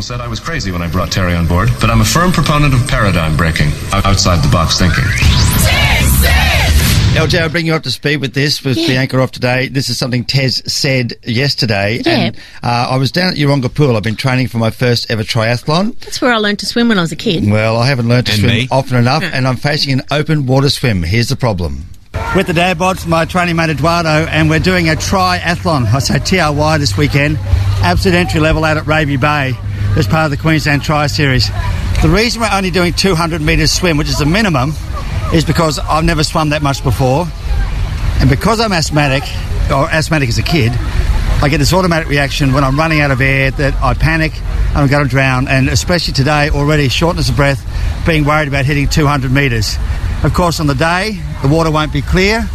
People said I was crazy when I brought Terry on board, but I'm a firm proponent of paradigm breaking, outside-the-box thinking. LJ, I'll bring you up to speed with this, with Bianca off today. This is something Tez said yesterday. Yeah. And I was down at Yeronga Pool. I've been training for my first ever triathlon. That's where I learned to swim when I was a kid. Well, I haven't learned to swim often enough, and I'm facing an open water swim. Here's the problem. With the dad bods, my training mate Eduardo, and we're doing a triathlon. I say TRY this weekend. Absolute entry level out at Raby Bay as part of the Queensland Tri Series. The reason we're only doing 200 metres swim, which is the minimum, is because I've never swum that much before. And because I'm asthmatic as a kid, I get this automatic reaction when I'm running out of air that I panic and I'm going to drown. And especially today, already shortness of breath, being worried about hitting 200 metres. Of course, on the day, the water won't be clear.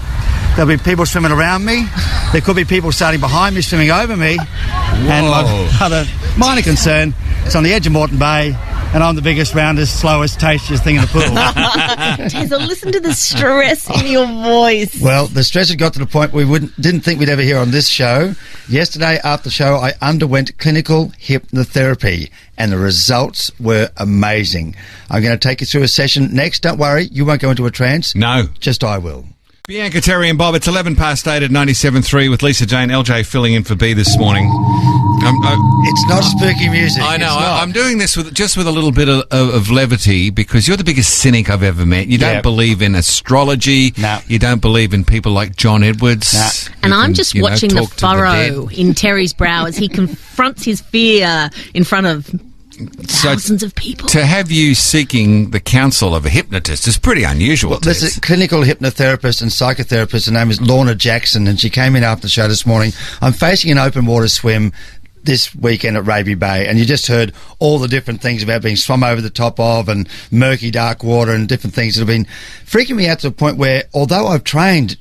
There'll be people swimming around me. There could be people starting behind me, swimming over me. Whoa. And my other minor concern, it's on the edge of Moreton Bay, and I'm the biggest, roundest, slowest, tastiest thing in the pool. Tezza, listen to the stress in your voice. Well, the stress had got to the point we didn't think we'd ever hear on this show. Yesterday, after the show, I underwent clinical hypnotherapy, and the results were amazing. I'm going to take you through a session next. Don't worry, you won't go into a trance. No. Just I will. Bianca, Terry and Bob, it's 11 past 8 at 97.3 with Lisa Jane, LJ filling in for B this morning. It's not spooky music. I know. I'm doing this with a little bit of levity because you're the biggest cynic I've ever met. You don't believe in astrology. No. You don't believe in people like John Edwards. No. And I'm just watching the furrow in Terry's brow as he confronts his fear in front of thousands of people. To have you seeking the counsel of a hypnotist is pretty unusual. Well, there's a clinical hypnotherapist and psychotherapist. Her name is Lorna Jackson, and she came in after the show this morning. I'm facing an open water swim this weekend at Raby Bay, and you just heard all the different things about being swum over the top of and murky dark water and different things that have been freaking me out to the point where, although I've trained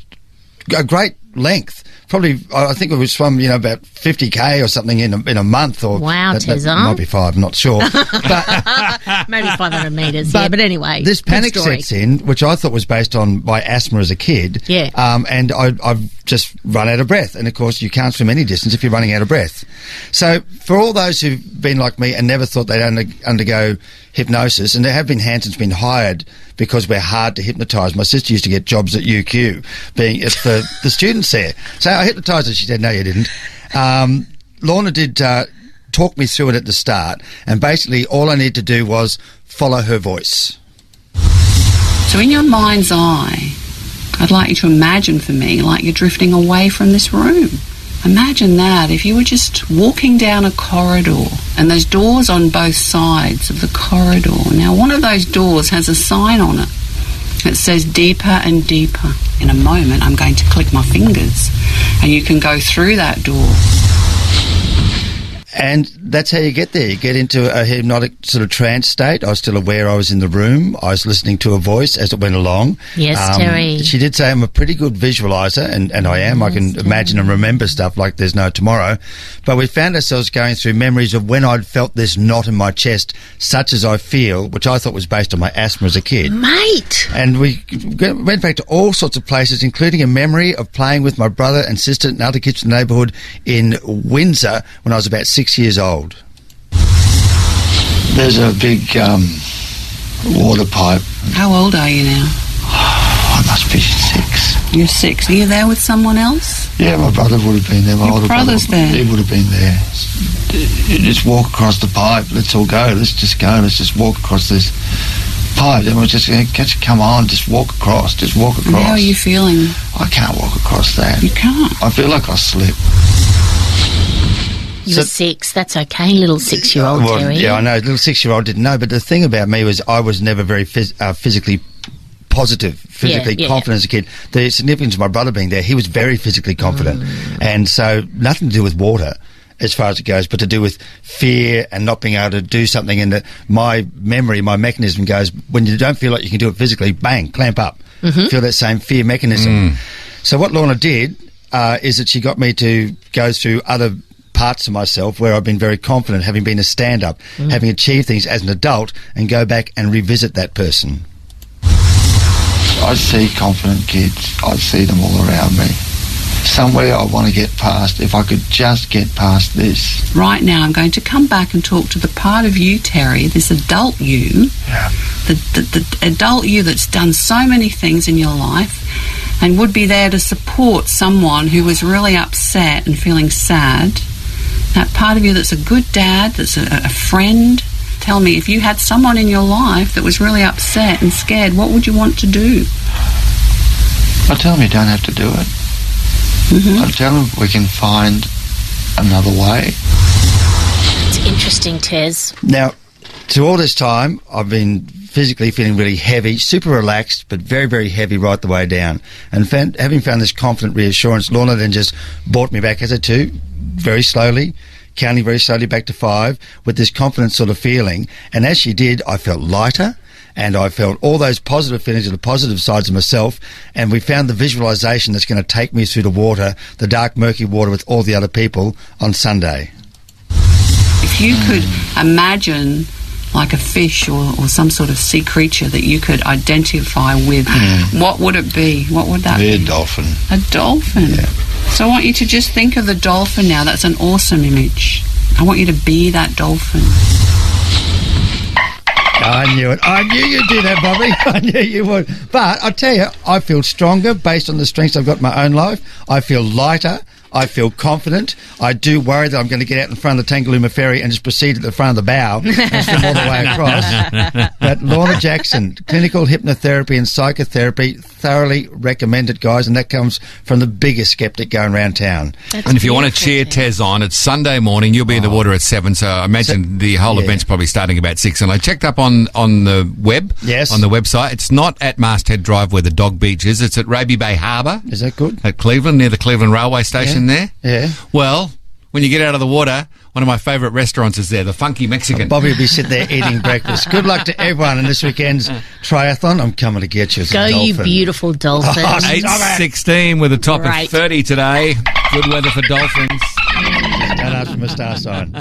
a great length, probably, I think we swum, about 50k or something in a month. Or wow, that might be 5, I'm not sure. But maybe 500 metres, but anyway. This panic sets in, which I thought was based on my asthma as a kid. Yeah. And I've just run out of breath. And, of course, you can't swim any distance if you're running out of breath. So for all those who've been like me and never thought they'd undergo hypnosis, and there have been Hanson's been hired because we're hard to hypnotise. My sister used to get jobs at UQ, being for the students there. So I hypnotised her. She said, no, you didn't. Lorna did talk me through it at the start, and basically all I needed to do was follow her voice. So in your mind's eye, I'd like you to imagine for me like you're drifting away from this room. Imagine that if you were just walking down a corridor and there's doors on both sides of the corridor. Now, one of those doors has a sign on it that says deeper and deeper. In a moment, I'm going to click my fingers and you can go through that door. And that's how you get there. You get into a hypnotic sort of trance state. I was still aware I was in the room. I was listening to a voice as it went along. Yes, Terry. She did say I'm a pretty good visualiser, and I am. Yes, I can imagine and remember stuff like there's no tomorrow. But we found ourselves going through memories of when I'd felt this knot in my chest, such as I feel, which I thought was based on my asthma as a kid. Mate! And we went back to all sorts of places, including a memory of playing with my brother and sister in other kids in the neighbourhood in Windsor when I was about 6 years old. There's a big water pipe. How old are you now? I must be 6. You're 6. Are you there with someone else? Yeah, my brother would have been there. My older brother's brother, there? He would have been there. You just walk across the pipe. Let's all go. Let's just go. Let's just walk across this pipe. And we're just going to come on. Just walk across. Just walk across. And how are you feeling? I can't walk across that. You can't? I feel like I'll slip. You were 6. That's okay, little 6-year-old, Terry. Yeah, I know. Little 6-year-old didn't know. But the thing about me was I was never very physically positive, physically confident as a kid. The significance of my brother being there, he was very physically confident. And so nothing to do with water as far as it goes, but to do with fear and not being able to do something. And my memory, my mechanism goes, when you don't feel like you can do it physically, bang, clamp up. Feel that same fear mechanism. So what Lorna did is that she got me to go through other parts of myself where I've been very confident, having been a stand-up, having achieved things as an adult, and go back and revisit that person. I see confident kids. I see them all around me. somewhere I want to get past. If I could just get past this. Right now, I'm going to come back and talk to the part of you, Terry, this adult you, the adult you that's done so many things in your life and would be there to support someone who was really upset and feeling sad. That part of you that's a good dad, that's a friend. Tell me, if you had someone in your life that was really upset and scared, what would you want to do? I'll tell them you don't have to do it. I'll tell them we can find another way. It's interesting, Tez. Now, to all this time, I've been physically feeling really heavy, super relaxed, but very, very heavy right the way down. And having found this confident reassurance, Lorna then just brought me back as a 2, very slowly, counting very slowly back to 5, with this confident sort of feeling. And as she did, I felt lighter, and I felt all those positive feelings of the positive sides of myself, and we found the visualisation that's going to take me through the water, the dark, murky water with all the other people on Sunday. If you could imagine like a fish or some sort of sea creature that you could identify with, what would it be? What would that be? A dolphin. A dolphin? Yeah. So I want you to just think of the dolphin now. That's an awesome image. I want you to be that dolphin. I knew it. I knew you'd do that, Bobby. I knew you would. But I tell you, I feel stronger based on the strengths I've got in my own life. I feel lighter. I feel confident. I do worry that I'm going to get out in front of the Tangalooma ferry and just proceed at the front of the bow and swim all the way across. But Lorna Jackson, clinical hypnotherapy and psychotherapy, thoroughly recommend it, guys, and that comes from the biggest skeptic going around town. And if you want to cheer Tez on, it's Sunday morning. You'll be in the water at 7, so I imagine the whole event's probably starting about 6. And I checked up on the web, on the website. It's not at Masthead Drive where the dog beach is. It's at Raby Bay Harbour. Is that good? At Cleveland, near the Cleveland Railway Station there. Yeah. Well, when you get out of the water, one of my favourite restaurants is there, the Funky Mexican. Bobby will be sitting there eating breakfast. Good luck to everyone in this weekend's triathlon. I'm coming to get you as a dolphin. Go, you beautiful dolphin. 8:16 with a top of 30 today. Good weather for dolphins. Don't ask for my star sign.